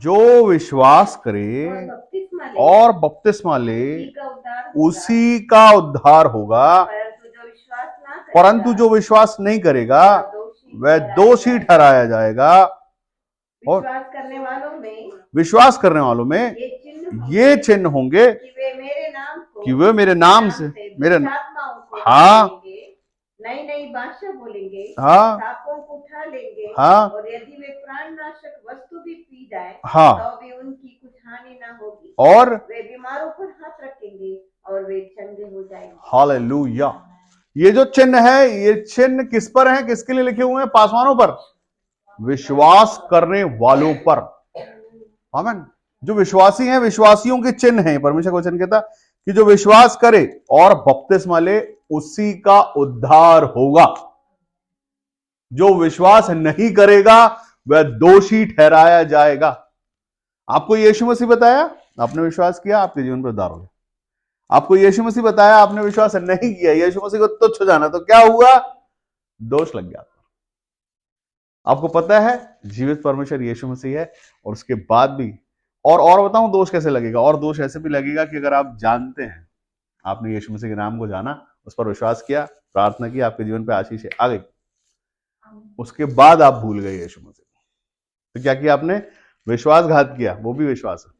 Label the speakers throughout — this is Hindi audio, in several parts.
Speaker 1: जो विश्वास करे और बपतिस्मा ले उसी का उद्धार होगा, परंतु जो विश्वास नहीं करेगा वह दोषी ठहराया जाएगा। और विश्वास करने वालों में ये चिन्ह होंगे कि वे मेरे नाम से मेरे हाँ
Speaker 2: नई नई भाषा बोलेंगे,
Speaker 1: हाँ
Speaker 2: सांपों को उठा लेंगे,
Speaker 1: हाँ
Speaker 2: और यदि वे प्राणनाशक वस्तु भी पी जाए
Speaker 1: हाँ
Speaker 2: तो भी उनकी कुछ हानि ना होगी,
Speaker 1: और
Speaker 2: वे बीमारों पर हाथ रखेंगे और वे चंगे हो जाएंगे।
Speaker 1: हालेलुया। ये जो चिन्ह है, ये चिन्ह किस पर है, किसके लिए लिखे हुए हैं? पासवानों पर, विश्वास करने वालों पर। आमीन। जो विश्वासी हैं, विश्वासियों के चिन्ह हैं। परमेश्वर का वचन कहता कि जो विश्वास करे और बपतिस्मा ले उसी का उद्धार होगा। जो विश्वास नहीं करेगा वह दोषी ठहराया जाएगा। आपको यीशु मसीह बताया, आपने विश्वास किया, आपके जीवन पर उद्धार हो गया। आपको यीशु मसीह बताया, आपने विश्वास नहीं किया, यीशु मसीह को तुच्छ जाना, तो क्या हुआ? दोष लग गया। आपको पता है जीवित परमेश्वर यीशु मसीह है, और उसके बाद भी और बताऊं दोष कैसे लगेगा? और दोष ऐसे भी लगेगा कि अगर आप जानते हैं, आपने यीशु मसीह के नाम को जाना, उस पर विश्वास किया, प्रार्थना की, आपके जीवन पे आशीष आ गई, उसके बाद आप भूल गए यीशु मसीह, तो क्या किया आपने? विश्वासघात किया। वो भी विश्वास है।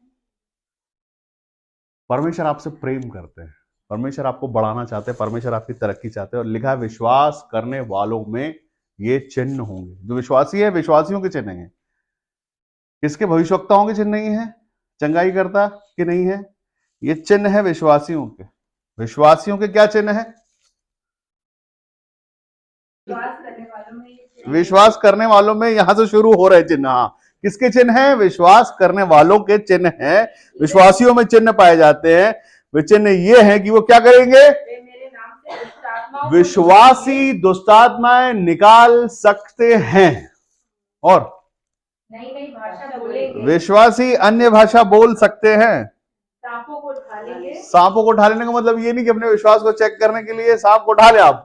Speaker 1: परमेश्वर आपसे प्रेम करते हैं, परमेश्वर आपको बढ़ाना चाहते हैं, परमेश्वर आपकी तरक्की चाहते हैं, और लिखा है विश्वास करने वालों में ये चिन्ह होंगे। जो विश्वासी है, विश्वासियों के चिन्ह हैं। किसके? भविष्यवक्ताओं के चिन्ह नहीं है, चंगाई करता के नहीं है, ये चिन्ह है विश्वासियों के। विश्वासियों के क्या चिन्ह है? विश्वास करने वालों में यहां से शुरू हो रहे चिन्ह। हाँ, किसके चिन्ह हैं? विश्वास करने वालों के चिन्ह हैं। विश्वासियों में चिन्ह पाए जाते हैं। वे चिन्ह ये हैं कि वो क्या करेंगे? विश्वासी दुष्टात्माएं निकाल सकते हैं, और
Speaker 2: नई नई भाषा बोलेंगे,
Speaker 1: विश्वासी अन्य भाषा बोल सकते हैं।
Speaker 2: सांपों को उठा लेंगे।
Speaker 1: सांपों को उठा लेने का मतलब ये नहीं कि अपने विश्वास को चेक करने के लिए सांप को उठा ले आप,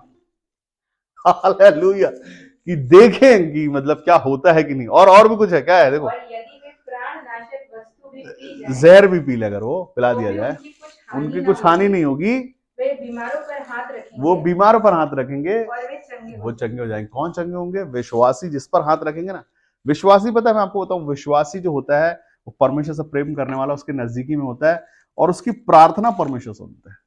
Speaker 1: हालेलुया, कि देखें कि मतलब क्या होता है कि नहीं। और भी कुछ है, क्या है? देखो,
Speaker 2: यदि वे प्राणनाशक वस्तु भी पी जाए,
Speaker 1: जहर भी पी ले, अगर वो पिला दिया जाए,
Speaker 2: उनकी
Speaker 1: कुछ हानि नहीं होगी।
Speaker 2: वे बीमारों पर हाथ रखेंगे,
Speaker 1: वो बीमारों पर हाथ रखेंगे,
Speaker 2: और
Speaker 1: वो चंगे हो जाएंगे। कौन चंगे होंगे? विश्वासी जिस पर हाथ रखेंगे ना। विश्वासी, पता है मैं आपको बताऊं, विश्वासी जो होता है वो परमेश्वर से प्रेम करने वाला, उसके नजदीकी में होता है, और उसकी प्रार्थना परमेश्वर सुनता है।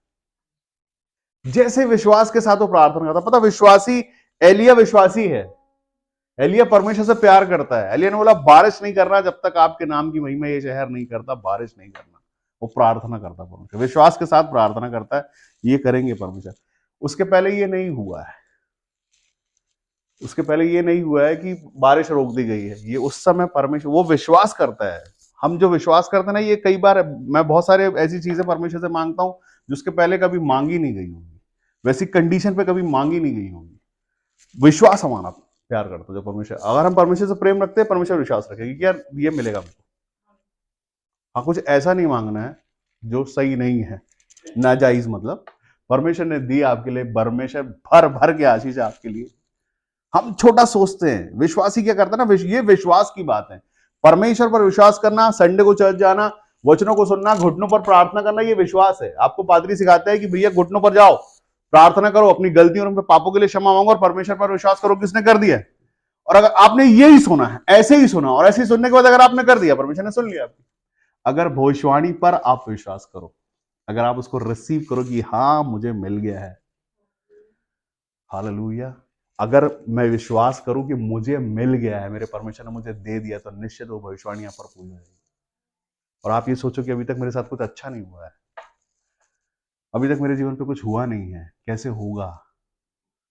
Speaker 1: जैसे विश्वास के साथ वो प्रार्थना करता, पता विश्वासी, एलिया विश्वासी है, एलिया परमेश्वर से प्यार करता है। एलिया ने बोला बारिश नहीं करना जब तक आपके नाम की महिमा ये शहर नहीं करता, बारिश नहीं करना। वो प्रार्थना करता परमेश्वर, विश्वास के साथ प्रार्थना करता है, ये करेंगे परमेश्वर। उसके पहले ये नहीं हुआ है, उसके पहले ये नहीं हुआ है कि बारिश रोक दी गई है। ये उस समय परमेश्वर, वो विश्वास करता है। हम जो विश्वास करते हैं ना, ये कई बार मैं बहुत सारे ऐसी चीजें परमेश्वर से मांगता हूं जिसके पहले कभी मांगी नहीं गई होगी, वैसी कंडीशन पे कभी मांगी नहीं गई होगी। विश्वास हमारा प्यार करता है जो परमेश्वर, अगर हम परमेश्वर से प्रेम रखते हैं, परमेश्वर विश्वास रखेगी कि यार ये मिलेगा मुझको। हाँ, कुछ ऐसा नहीं मांगना है जो सही नहीं है, नाजायज। मतलब परमेश्वर ने दी आपके लिए, परमेश्वर भर भर के आशीष है आपके लिए। हम छोटा सोचते हैं। विश्वासी क्या करता है ना, ये विश्वास की बात है। परमेश्वर पर विश्वास करना, संडे को चर्च जाना, वचनों को सुनना, घुटनों पर प्रार्थना करना, ये विश्वास है। आपको पादरी सिखाता है कि भैया घुटनों पर जाओ, प्रार्थना करो, अपनी गलतियों और उनके पापों के लिए क्षमा मांगो, और परमेश्वर पर विश्वास करो किसने कर दिया। और अगर आपने यही सुना है, ऐसे ही सुना, और ऐसे ही सुनने के बाद अगर आपने कर दिया, परमेश्वर ने सुन लिया आपकी। अगर भविष्यवाणी पर आप विश्वास करो, अगर आप उसको रिसीव करो कि हाँ मुझे मिल गया है, हालेलुया, अगर मैं विश्वास करूं कि मुझे मिल गया है, मेरे परमेश्वर ने मुझे दे दिया, तो निश्चित वो भविष्यवाणियां पर पूरी हो जाएगी। और आप ये सोचो कि अभी तक मेरे साथ कुछ अच्छा नहीं हुआ है, अभी तक मेरे जीवन पे कुछ हुआ नहीं है, कैसे होगा?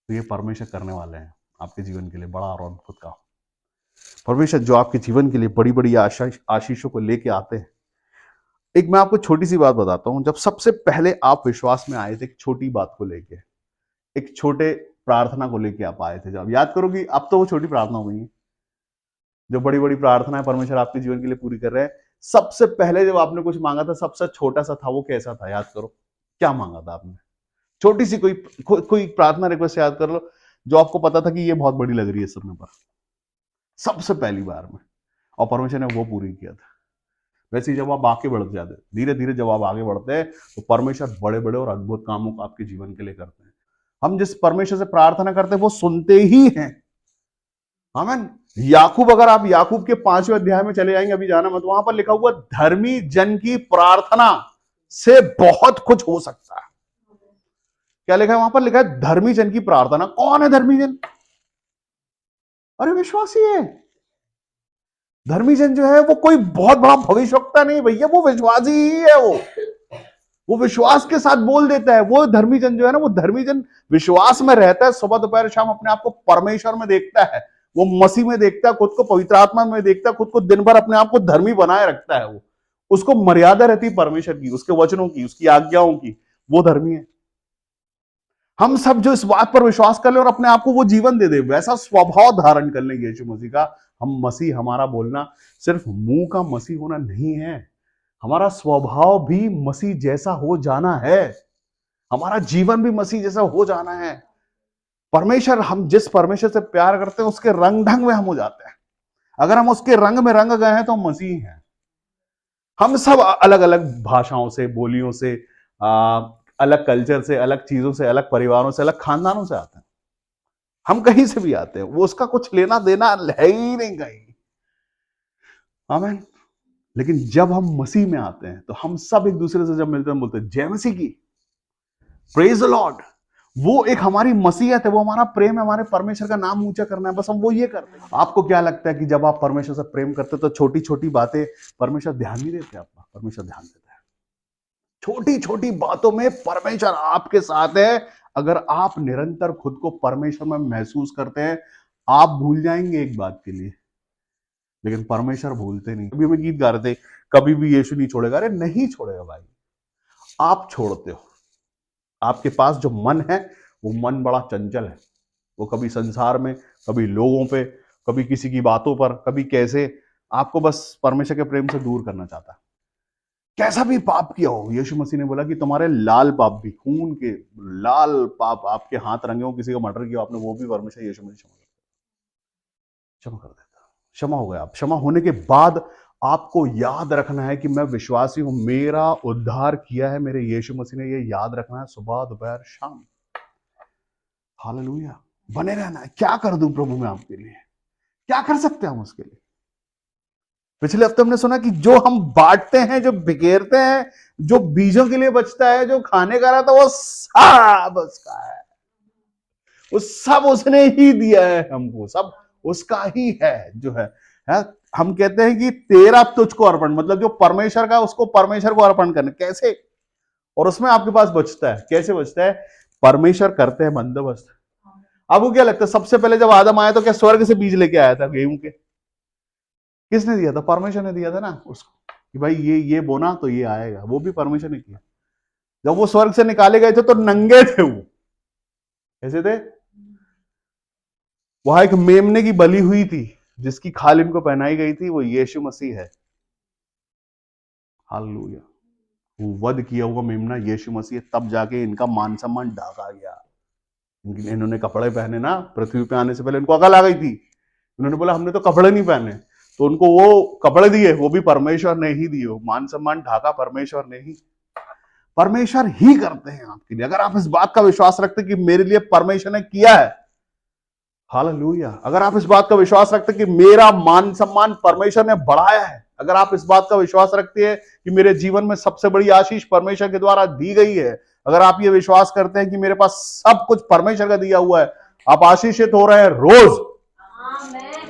Speaker 1: तो ये परमेश्वर करने वाले हैं आपके जीवन के लिए बड़ा और अद्भुत काम। परमेश्वर जो आपके जीवन के लिए बड़ी बड़ी आशीषों को लेके आते हैं। एक मैं आपको छोटी सी बात बताता हूं। जब सबसे पहले आप विश्वास में आए थे, एक छोटी बात को लेके, एक छोटे प्रार्थना को लेके आप आए थे, जब याद करोगी, अब तो वो छोटी प्रार्थना हो गई है। जो बड़ी बड़ी प्रार्थना है परमेश्वर आपके जीवन के लिए पूरी कर रहे हैं। सबसे पहले जब आपने कुछ मांगा था, सबसे छोटा सा था, वो कैसा था? याद करो, क्या मांगा था आपने? छोटी सी कोई प्रार्थना रिक्वेस्ट याद कर लो जो आपको पता था कि ये बहुत बड़ी लग रही है सुनने पर, सबसे पहली बार में। और परमेश्वर ने वो पूरी किया था। वैसे ही जब आप आगे बढ़ते जाते, धीरे धीरे जब आप आगे बढ़ते हैं, तो परमेश्वर बड़े बड़े और अद्भुत कामों को आपके जीवन के लिए करते हैं। हम जिस परमेश्वर से प्रार्थना करते हैं वो सुनते ही हैं। आमीन। याकूब, अगर आप याकूब के 5वें अध्याय में चले जाएंगे, अभी जाना मत, वहां पर लिखा हुआ धर्मी जन की प्रार्थना से बहुत कुछ हो सकता है। क्या लिखा है वहां पर? लिखा है धर्मी जन की प्रार्थना। कौन है धर्मी जन? अरे विश्वासी है। धर्मी जन जो है वो कोई बहुत बड़ा भविष्यवक्ता नहीं भैया, वो विश्वासी ही है। वो विश्वास के साथ बोल देता है। वो धर्मी जन जो है ना, वो धर्मी जन विश्वास में रहता है। सुबह दोपहर शाम अपने आप को परमेश्वर में देखता है, वो मसीह में देखता है, खुद को पवित्र आत्मा में देखता है, खुद को दिन भर अपने आप को धर्मी बनाए रखता है। वो, उसको मर्यादा रहती है परमेश्वर की, उसके वचनों की, उसकी आज्ञाओं की। वो धर्मी है। हम सब जो इस बात पर विश्वास कर ले और अपने आप को वो जीवन दे दे, वैसा स्वभाव धारण कर लेंगे यीशु मसीह का। हम मसीह, हमारा बोलना सिर्फ मुंह का मसीह होना नहीं है, हमारा स्वभाव भी मसीह जैसा हो जाना है, हमारा जीवन भी मसीह जैसा हो जाना है। परमेश्वर, हम जिस परमेश्वर से प्यार करते हैं उसके रंग ढंग में हम हो जाते हैं। अगर हम उसके रंग में रंग गए हैं तो हम मसीह हैं। हम सब अलग अलग भाषाओं से, बोलियों से, अलग कल्चर से, अलग चीजों से, अलग परिवारों से, अलग खानदानों से आते हैं। हम कहीं से भी आते हैं, वो उसका कुछ लेना देना है ही नहीं कहीं। आमीन। लेकिन जब हम मसीह में आते हैं तो हम सब एक दूसरे से जब मिलते हैं बोलते हैं जय मसीह की, प्रेज द लॉर्ड। वो एक हमारी मसीहत है, वो हमारा प्रेम है, हमारे परमेश्वर का नाम ऊंचा करना है, बस हम वो ये करते हैं। आपको क्या लगता है कि जब आप परमेश्वर से प्रेम करते तो छोटी छोटी बातें परमेश्वर ध्यान नहीं देते? आपका परमेश्वर ध्यान देता है। छोटी छोटी बातों में परमेश्वर आपके साथ है। अगर आप निरंतर खुद को परमेश्वर में महसूस करते हैं, आप भूल जाएंगे एक बात के लिए, लेकिन परमेश्वर भूलते नहीं। अभी हमें गीत गा रहे थे, कभी भी यीशु नहीं छोड़ेगा। अरे नहीं छोड़ेगा भाई, आप छोड़ते हो। आपके पास जो मन है वो मन बड़ा चंचल है। वो कभी संसार में, कभी लोगों पे, कभी किसी की बातों पर, कभी कैसे आपको बस परमेश्वर के प्रेम से दूर करना चाहता है। कैसा भी पाप किया हो, यीशु मसीह ने बोला कि तुम्हारे लाल पाप भी, खून के लाल पाप, आपके हाथ रंगे हो, किसी का मर्डर किया आपने, वो भी परमेश्वर यीशु मसीह क्षमा कर देता। क्षमा हो गया। आप क्षमा होने के बाद आपको याद रखना है कि मैं विश्वासी हूं, मेरा उद्धार किया है मेरे यीशु मसीह ने, ये याद रखना है सुबह दोपहर शाम। हालेलुया। बने रहना है। क्या कर दूं प्रभु मैं आपके लिए? क्या कर सकते हैं हम उसके लिए? पिछले हफ्ते हमने सुना कि जो हम बांटते हैं, जो बिखेरते हैं, जो बीजों के लिए बचता है, जो खाने का रहता है, वो सब उसका है। वो सब उसने ही दिया है हमको, सब उसका ही है जो है। हम कहते हैं कि तेरा तुझको अर्पण, मतलब जो परमेश्वर का उसको परमेश्वर को अर्पण करना। कैसे? और उसमें आपके पास बचता है। कैसे बचता है? परमेश्वर करते हैं बंदोबस्त। आपको क्या लगता है सबसे पहले जब आदम आया तो क्या स्वर्ग से बीज लेके आया था गेहूं के? किसने दिया था? परमेश्वर ने दिया था ना उसको, कि भाई ये बोना तो ये आएगा। वो भी परमेश्वर ने किया। जब वो स्वर्ग से निकाले गए थे तो नंगे थे वो। कैसे थे? वहां एक मेमने की बलि हुई थी जिसकी खाल इनको पहनाई गई थी, वो यीशु मसीह है। हालेलुया। वो वध किया हुआ मेमना यीशु मसीह, तब जाके इनका मान सम्मान ढाका गया। इन्होंने कपड़े पहने ना, पृथ्वी पे आने से पहले इनको अकल आ गई थी। उन्होंने बोला हमने तो कपड़े नहीं पहने, तो उनको वो कपड़े दिए, वो भी परमेश्वर ने ही दिए। मान सम्मान ढाका परमेश्वर ने ही। परमेश्वर ही करते हैं आपके लिए। अगर आप इस बात का विश्वास रखते कि मेरे लिए परमेश्वर ने किया है, हालेलुया। अगर आप इस बात का विश्वास रखते कि मेरा मान सम्मान परमेश्वर ने बढ़ाया है, अगर आप इस बात का विश्वास रखते हैं कि मेरे जीवन में सबसे बड़ी आशीष परमेश्वर के द्वारा दी गई है, अगर आप ये विश्वास करते हैं कि मेरे पास सब कुछ परमेश्वर का दिया हुआ है, आप आशीषित हो रहे हैं रोज।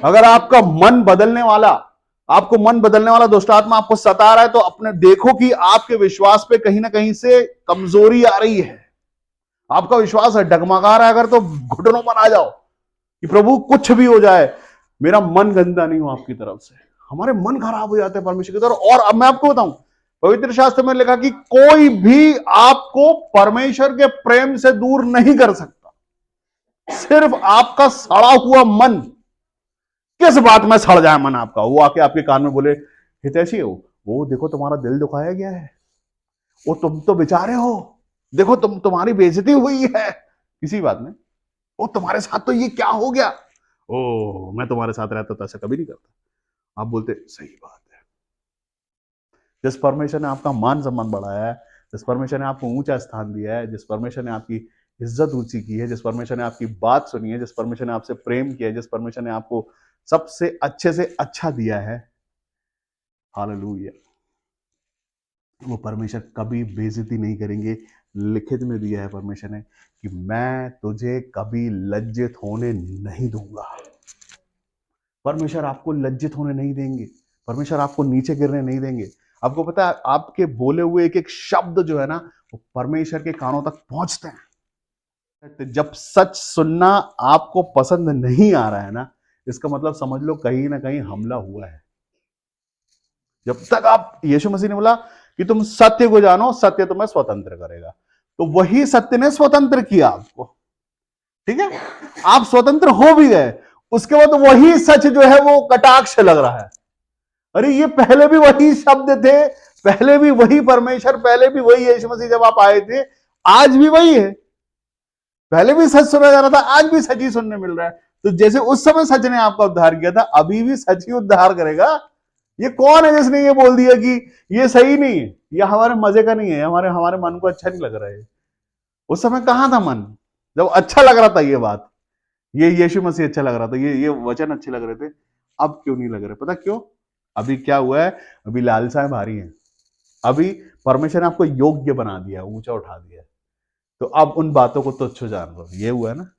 Speaker 1: अगर आपका मन बदलने वाला, आपको मन बदलने वाला दुष्ट आत्मा आपको सता रहा है, तो अपने देखो कि आपके विश्वास पे कहीं ना कहीं से कमजोरी आ रही है। आपका विश्वास है डगमगा रहा है अगर, तो घुटनों पर आ जाओ कि प्रभु कुछ भी हो जाए, मेरा मन गंदा नहीं हो आपकी तरफ से। हमारे मन खराब हो जाते हैं परमेश्वर की तरफ। और अब मैं आपको बताऊं, पवित्र शास्त्र में लिखा कि कोई भी आपको परमेश्वर के प्रेम से दूर नहीं कर सकता। सिर्फ आपका सड़ा हुआ मन। किस बात में सड़ जाए मन आपका? वो आके आपके कान में बोले हितैषी हो, वो देखो तुम्हारा दिल दुखाया गया है, वो तुम तो बेचारे हो, देखो तुम्हारी बेइज्जती हुई है किसी बात में, वो तुम्हारे साथ तो ये क्या हो गया। ओ मैं तुम्हारे साथ रहता तो ऐसा कभी नहीं करता। आप बोलते सही बात है। जिस परमेश्वर ने आपका मान सम्मान बढ़ाया है, जिस परमेश्वर ने आपको ऊंचा स्थान दिया है, जिस परमेश्वर ने आपकी इज्जत ऊंची की है, जिस परमेश्वर ने आपकी बात सुनी है, जिस परमेश्वर ने आपसे प्रेम किया है, जिस परमेश्वर ने आपको सबसे अच्छे से अच्छा दिया है, हालेलुया, वो परमेश्वर कभी बेइज्जती नहीं करेंगे। लिखित में दिया है परमेश्वर ने कि मैं तुझे कभी लज्जित होने नहीं दूंगा। परमेश्वर आपको लज्जित होने नहीं देंगे, परमेश्वर आपको नीचे गिरने नहीं देंगे। आपको पता है आपके बोले हुए एक एक शब्द जो है ना, वो परमेश्वर के कानों तक पहुंचते हैं। जब सच सुनना आपको पसंद नहीं आ रहा है ना, इसका मतलब समझ लो कहीं ना कहीं हमला हुआ है। जब तक आप, यीशु मसीह ने बोला कि तुम सत्य को जानो, सत्य तुम्हें स्वतंत्र करेगा, तो वही सत्य ने स्वतंत्र किया आपको। ठीक है, आप स्वतंत्र हो भी गए, उसके बाद वही सच जो है वो कटाक्ष लग रहा है। अरे ये पहले भी वही शब्द थे, पहले भी वही परमेश्वर, पहले भी वही यीशु मसीह जब आप आए थे, आज भी वही है। पहले भी सच सुना जा रहा था, आज भी सच ही सुनने मिल रहा है। तो जैसे उस समय सच ने आपका उद्धार किया था, अभी भी सच ही उद्धार करेगा। ये कौन है जिसने ये बोल दिया कि ये सही नहीं है, ये हमारे मजे का नहीं है, हमारे हमारे मन को अच्छा नहीं लग रहा है? उस समय कहां था मन, जब अच्छा लग रहा था ये बात, ये यीशु मसीह अच्छा लग रहा था, ये वचन अच्छे लग रहे थे। अब क्यों नहीं लग रहे? पता क्यों? अभी क्या हुआ है? अभी लालसाएं भारी हैं। अभी परमेश्वर ने आपको योग्य बना दिया, ऊंचा उठा दिया, तो अब उन बातों को तुच्छ जान लो। ये हुआ है ना,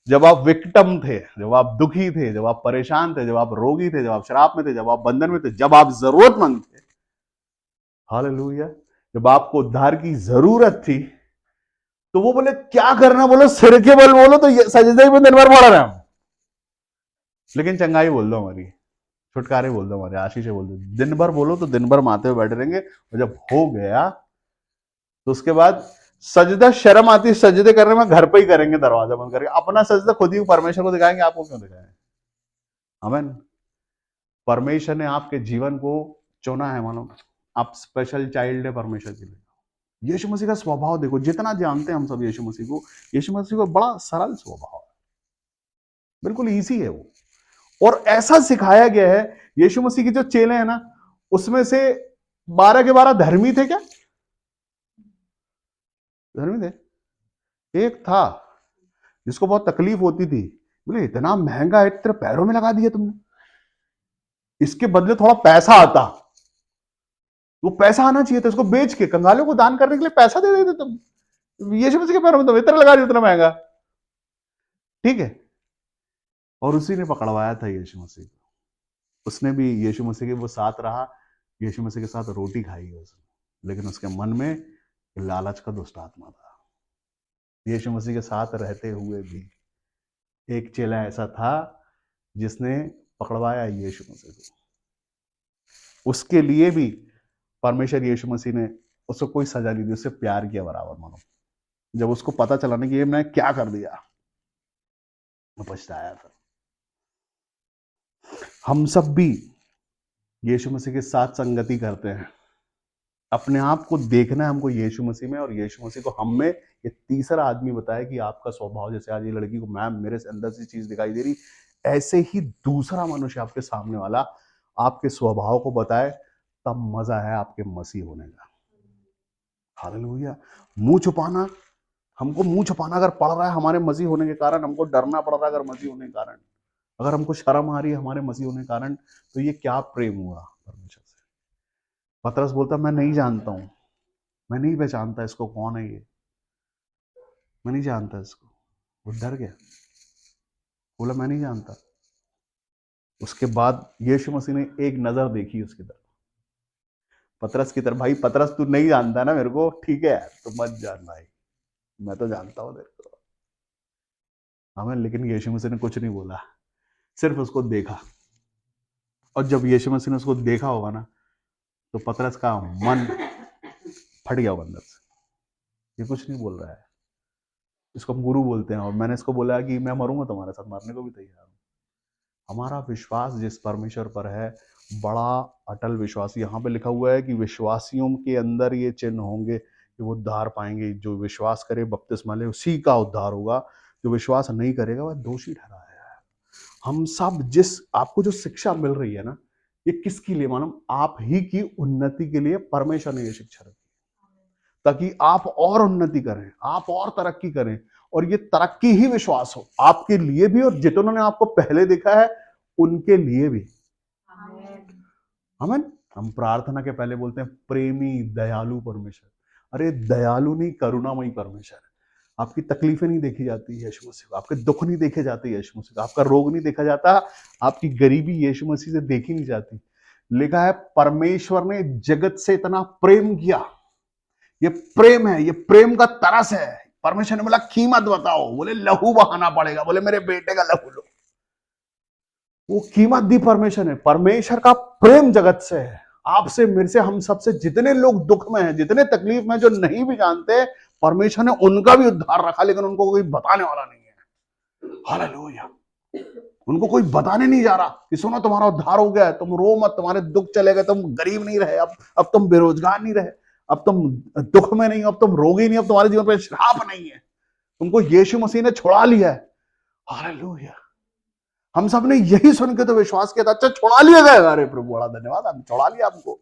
Speaker 1: जब आप विक्टिम थे, जब आप दुखी थे, जब आप परेशान थे, जब आप रोगी थे, जब आप शराब में थे, जब आप बंधन में थे, जब आप जरूरतमंद थे, हालेलुया, जब आपको उद्धार की जरूरत थी, तो वो बोले क्या करना, बोलो सिर के बल बोलो तो सजदे में दिन भर पड़ रहे हैं हम, लेकिन चंगाई बोल दो हमारी, छुटकारे बोल दो हमारे, आशीष बोल दो, दिन भर बोलो तो दिन भर माथे पे बैठे रहेंगे। और जब हो गया तो उसके बाद सजदा, शर्म आती है सजदे करने में, घर पे ही करेंगे दरवाजा बंद करके, अपना सजदा खुद ही परमेश्वर को दिखाएंगे, आपको क्यों दिखाएंगे? आमीन। परमेश्वर ने आपके जीवन को चुना है, मालूम, आप स्पेशल चाइल्ड है परमेश्वर के लिए। यीशु मसीह का स्वभाव देखो, जितना जानते हैं हम सब यीशु मसीह को, यीशु मसीह को बड़ा सरल स्वभाव है, बिल्कुल इजी है वो, और ऐसा सिखाया गया है। यीशु मसीह के जो चेले हैं ना, उसमें से 12 के 12 धर्मी थे क्या? धर्मी थे? एक था जिसको बहुत तकलीफ होती थी, बोले इतना महंगा है, तेरे पैरों में लगा दिया तुमने, इसके बदले थोड़ा पैसा आता, वो पैसा आना चाहिए था, उसको बेच के कंगालों को दान करने के लिए पैसा दे देते तुम, यीशु मसीह के पैरों में तुम इतना लगा दिया, इतना महंगा। ठीक है, और उसी ने पकड़वाया था यीशु मसीह को। उसने भी यीशु मसीह के वो साथ रहा, यीशु मसीह के साथ रोटी खाई है उसने, लेकिन उसके मन में लालच का दुष्ट आत्मा था। यीशु मसीह के साथ रहते हुए भी एक चेला ऐसा था जिसने पकड़वाया यीशु मसीह को। उसके लिए भी परमेश्वर यीशु मसीह ने उसको कोई सजा नहीं दी, उससे प्यार किया बराबर, मानो। जब उसको पता चला ना कि ये मैं क्या कर दिया, वो पछताया था। हम सब भी यीशु मसीह के साथ संगति करते हैं, अपने आप को देखना है हमको यीशु मसीह में, और यीशु मसीह को हम में। ये तीसरा आदमी बताया कि आपका स्वभाव, जैसे आज ये लड़की को मैम मेरे से अंदर से चीज दिखाई दे रही, ऐसे ही दूसरा मनुष्य आपके सामने वाला आपके स्वभाव को बताए, तब मजा है आपके मसीह होने का। हालेलुया। मुंह छुपाना, हमको मुंह छुपाना अगर पड़ रहा है हमारे मसीह होने के कारण, हमको डरना पड़ रहा है अगर मसीह होने के कारण, अगर हमको शर्म आ रही है हमारे मसीह होने के कारण, तो ये क्या प्रेम हुआ परमेश्वर से? पतरस बोलता मैं नहीं जानता हूं, मैं नहीं पहचानता इसको, कौन है ये, मैं नहीं जानता इसको। वो डर गया, बोला मैं नहीं जानता। उसके बाद यीशु मसीह ने एक नजर देखी उसकी तरफ, पतरस की तरफ, भाई पतरस तू नहीं जानता ना मेरे को, ठीक है तो मत जान भाई, मैं तो जानता हूं तेरे को। हमें, लेकिन यीशु मसीह ने कुछ नहीं बोला, सिर्फ उसको देखा। और जब यीशु मसीह ने उसको देखा होगा ना, तो पतरस का मन फट गया अंदर से, ये कुछ नहीं बोल रहा है, इसको हम गुरु बोलते हैं, और मैंने इसको बोला कि मैं मरूंगा तुम्हारे साथ, मरने को भी तैयार हूं। हमारा विश्वास जिस परमेश्वर पर है, बड़ा अटल विश्वास। यहाँ पे लिखा हुआ है कि विश्वासियों के अंदर ये चिन्ह होंगे कि वो उद्धार पाएंगे। जो विश्वास करे बपतिस्मा ले, उसी का उद्धार होगा, जो विश्वास नहीं करेगा वह दोषी ठहराया है। हम सब जिस, आपको जो शिक्षा मिल रही है ना, ये किसके लिए मालूम? आप ही की उन्नति के लिए परमेश्वर ने ये शिक्षा रखी, ताकि आप और उन्नति करें, आप और तरक्की करें, और ये तरक्की ही विश्वास हो आपके लिए भी और जिन्होंने आपको पहले देखा है उनके लिए भी। आमीन। हम प्रार्थना के पहले बोलते हैं प्रेमी दयालु परमेश्वर। अरे दयालु नहीं, करुणामयी परमेश्वर। आपकी तकलीफें नहीं देखी जाती यीशु मसीह, आपके दुख नहीं देखे जाते यीशु मसीह, आपका रोग नहीं देखा जाता, आपकी गरीबी यीशु मसीह से देखी नहीं जाती। लिखा है परमेश्वर ने जगत से इतना प्रेम किया। ये प्रेम है, ये प्रेम का तरस है। परमेश्वर ने बोला कीमत बताओ, बोले लहू बहाना पड़ेगा, बोले मेरे बेटे का लहू लो। वो कीमत दी परमेश्वर ने। परमेश्वर का प्रेम जगत से है, आपसे, मेरे से, हम सबसे। जितने लोग दुख में हैं, जितने तकलीफ में, जो नहीं भी जानते, परमेश्वर ने उनका भी उद्धार रखा, लेकिन उनको कोई बताने वाला नहीं है। हालेलुया। उनको कोई बताने नहीं जा रहा कि सुनो तुम्हारा उद्धार हो गया है, तुम रो मत, तुम्हारे दुख चले गए, तुम गरीब नहीं रहे, अब तुम बेरोजगार नहीं रहे, अब तुम दुख में नहीं, अब तुम रोगी नहीं, अब तुम्हारे जीवन में श्राप नहीं है, तुमको यीशु मसीह ने छुड़ा लिया है। हालेलुया। हम सब ने यही सुन के तो विश्वास किया था, अच्छा छुड़ा लिया गया, अरे प्रभु बड़ा धन्यवाद, हम छुड़ा लिया हमको।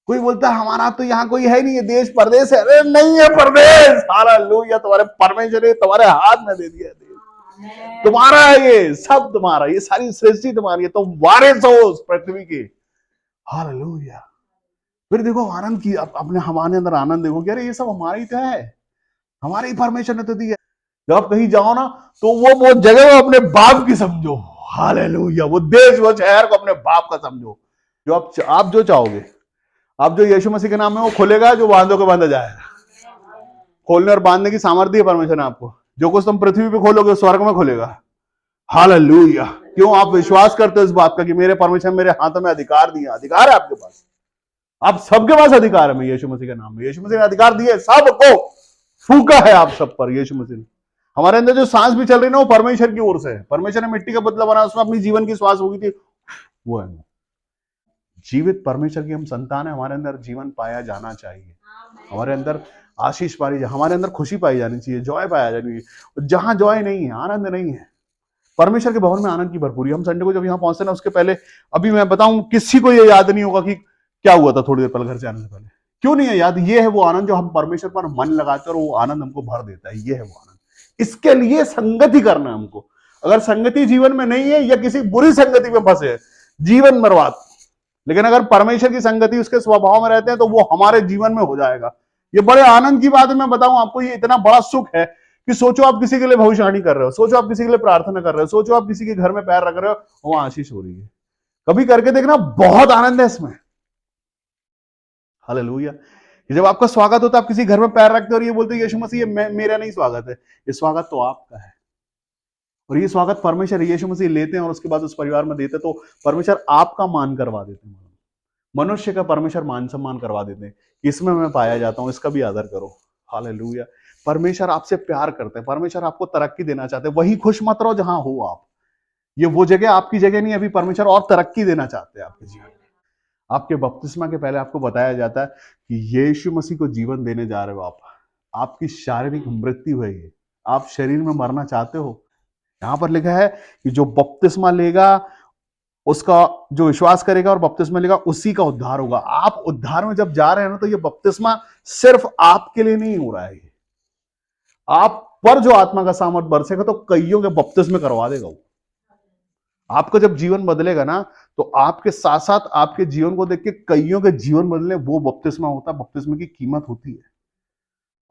Speaker 1: कोई बोलता है हमारा तो यहाँ कोई है नहीं, ये देश परदेश है। अरे नहीं है परदेश। हालेलुया। तुम्हारे परमेश्वर ने तुम्हारे हाथ में दे दिया देश, तुम्हारा है, ये सब तुम्हारा, ये सारी सृष्टि तुम्हारी है, तुम वारिस हो उस पृथ्वी के। हालेलुया। फिर देखो आनंद की, अपने हमारे अंदर आनंद देखो कि अरे ये सब हमारा ही तो है, हमारे ही परमेश्वर ने तो दिया। जब आप कहीं जाओ ना तो वो जगह वो अपने बाप की समझो। हालेलुया। वो देश, वो शहर को अपने बाप का समझो। जो आप जो चाहोगे, आप जो यीशु मसीह के नाम में वो खोलेगा, जो बांधो के बांधा जाएगा। खोलने और बांधने की सामर्थ्य है परमेश्वर ने आपको। जो कुछ तुम पृथ्वी पे खोलोगे स्वर्ग में खोलेगा। हालेलुया। क्यों? आप विश्वास करते हो इस बात का कि मेरे परमेश्वर मेरे हाथों में अधिकार दिया। अधिकार है आपके पास, आप सबके पास अधिकार है। मैं यीशु मसीह के नाम में, यीशु मसीह ने अधिकार दिए, सबको फूका है आप सब पर यीशु मसीह ने। हमारे अंदर जो सांस भी चल रही ना, वो परमेश्वर की ओर से है। परमेश्वर ने मिट्टी का बदला बना, उसमें अपनी जीवन की श्वास होगी थी, वो है जीवित परमेश्वर की हम संतान है। हमारे अंदर जीवन पाया जाना चाहिए, हमारे अंदर आशीष पाई, हमारे अंदर खुशी पाई जानी चाहिए, जॉय पाया जानी चाहिए। जहां जॉय नहीं है, आनंद नहीं है, परमेश्वर के भवन में आनंद की भरपूरी। हम संडे को जब यहाँ पहुंचते ना, उसके पहले, अभी मैं बताऊं, किसी को ये याद नहीं होगा कि क्या हुआ था थोड़ी देर पहले घर से आने से पहले। क्यों नहीं है याद? ये है वो आनंद जो हम परमेश्वर पर मन लगाते हैं और वो आनंद हमको भर देता है। ये है वो आनंद। इसके लिए संगति करना है हमको। अगर संगति जीवन में नहीं है या किसी बुरी संगति में फंसे है, जीवन बर्बाद। लेकिन अगर परमेश्वर की संगति उसके स्वभाव में रहते हैं तो वो हमारे जीवन में हो जाएगा। ये बड़े आनंद की बात है। मैं बताऊं आपको, ये इतना बड़ा सुख है कि सोचो आप किसी के लिए भविष्यवाणी कर रहे हो, सोचो आप किसी के लिए प्रार्थना कर रहे हो, सोचो आप किसी के घर में पैर रख रहे हो, वहां आशीष हो रही है। कभी करके देखना, बहुत आनंद है इसमें। हालेलुया। जब आपका स्वागत होता है, आप किसी घर में पैर रखते हो और ये बोलते हो यीशु मसीह ये मेरा नहीं स्वागत है, ये स्वागत तो आपका है। और ये स्वागत परमेश्वर यीशु मसीह लेते हैं और उसके बाद उस परिवार में देते, तो परमेश्वर आपका मान करवा देते हैं। मनुष्य का परमेश्वर मान सम्मान करवा देते हैं। इसमें मैं पाया जाता हूं, इसका भी आदर करो। हालेलुया। परमेश्वर आपसे प्यार करते हैं, परमेश्वर आपको तरक्की देना चाहते हैं। वही खुश मत रहो जहां हो आप। ये वो जगह आपकी जगह नहीं। अभी परमेश्वर और तरक्की देना चाहते हैं आपके जीवन में। आपके बपतिस्मा के पहले आपको बताया जाता है कि यीशु मसीह को जीवन देने जा रहे हो आप। आपकी शारीरिक मृत्यु है ये, आप शरीर में मरना चाहते हो। यहां पर लिखा है कि जो बपतिस्मा लेगा, उसका जो विश्वास करेगा और बपतिस्मा लेगा, उसी का उद्धार होगा। आप उद्धार में जब जा रहे हैं ना, तो ये बपतिस्मा सिर्फ आपके लिए नहीं हो रहा है। आप पर जो आत्मा का सामर्थ बरसेगा तो कईयों के बपतिस्मे करवा देगा वो। आपका जब जीवन बदलेगा ना, तो आपके साथ साथ आपके जीवन को देख के कईयों के जीवन बदले, वो बपतिस्मा होता है। बपतिस्मे की कीमत होती है।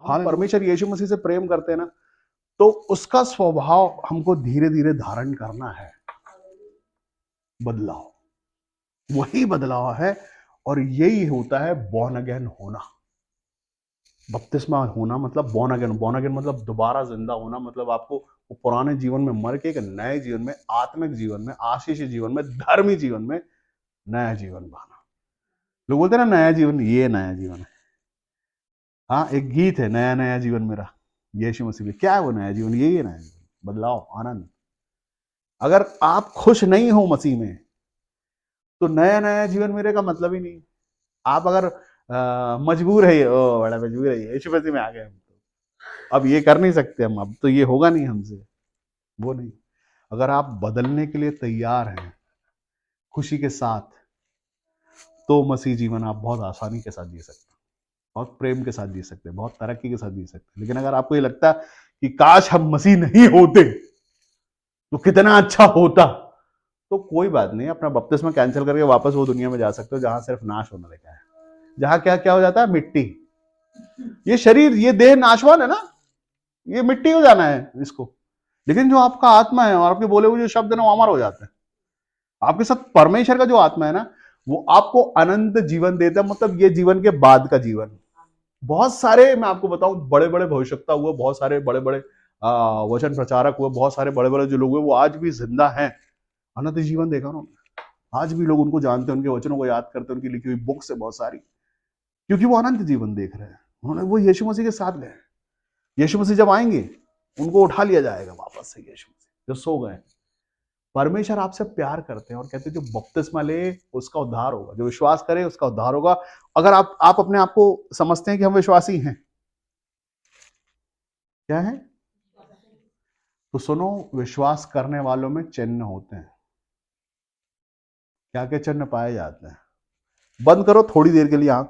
Speaker 1: हाँ, परमेश्वर यीशु मसीह से प्रेम करते हैं ना, तो उसका स्वभाव हमको धीरे धीरे धारण करना है। बदलाव, वही बदलाव है, और यही होता है बॉर्न अगेन होना। बपतिस्मा होना मतलब बॉर्न अगेन। बॉर्न अगेन मतलब दोबारा जिंदा होना। मतलब आपको वो पुराने जीवन में मर के एक नए जीवन में, आत्मिक जीवन में, आशीषी जीवन में, धर्मी जीवन में नया जीवन पाना। लोग बोलते हैं ना नया जीवन, ये नया जीवन है। हाँ, एक गीत है, नया नया जीवन मेरा यीशु मसीह में। क्या है वो नया जीवन? यही है नया जीवन, बदलाव, आनंद। अगर आप खुश नहीं हो मसीह में, तो नया नया जीवन मेरे का मतलब ही नहीं। आप अगर मजबूर है, ओ बड़ा मजबूर है, यीशु मसीह में आ गए हम, तो अब ये कर नहीं सकते हम, अब तो ये होगा नहीं हमसे, वो नहीं। अगर आप बदलने के लिए तैयार हैं खुशी के साथ, तो मसीह जीवन आप बहुत आसानी के साथ जी सकते हैं, बहुत प्रेम के साथ जी सकते हैं, बहुत तरक्की के साथ जी सकते हैं। लेकिन अगर आपको ये लगता है कि काश हम मसीह नहीं होते तो कितना अच्छा होता, तो कोई बात नहीं, अपना बपतिस्मा कैंसिल करके वापस वो दुनिया में जा सकते हो जहां सिर्फ नाश होने लगा है, जहां क्या क्या हो जाता है, मिट्टी। ये शरीर, ये देह नाशवान है ना, ये मिट्टी हो जाना है इसको। लेकिन जो आपका आत्मा है और आपके बोले हुए जो शब्द है ना, वो अमर हो जाते हैं। आपके साथ परमेश्वर का जो आत्मा है ना, वो आपको अनंत जीवन देता है, मतलब ये जीवन के बाद का जीवन। बहुत सारे, मैं आपको बताऊं, बड़े बड़े भविष्यवक्ता हुए, बहुत सारे बड़े बड़े वचन प्रचारक हुए, बहुत सारे बड़े बड़े जो लोग हुए, वो आज भी जिंदा हैं। अनंत जीवन देखा उन्होंने, आज भी लोग उनको जानते हैं, उनके वचनों को याद करते हैं, उनकी लिखी हुई बुक्स है बहुत सारी, क्योंकि वो अनंत जीवन देख रहे हैं। उन्होंने, वो यीशु मसीह के साथ गए। यीशु मसीह जब आएंगे उनको उठा लिया जाएगा वापस से, यीशु मसीह जो सो गए। परमेश्वर आपसे प्यार करते हैं और कहते हैं जो बपतिस्मा ले उसका उद्धार होगा, जो विश्वास करे उसका उद्धार होगा। अगर आप अपने आप को समझते हैं कि हम विश्वासी हैं, क्या है, तो सुनो, विश्वास करने वालों में चिन्ह होते हैं। क्या क्या चिन्ह पाए जाते हैं? बंद करो थोड़ी देर के लिए आंख,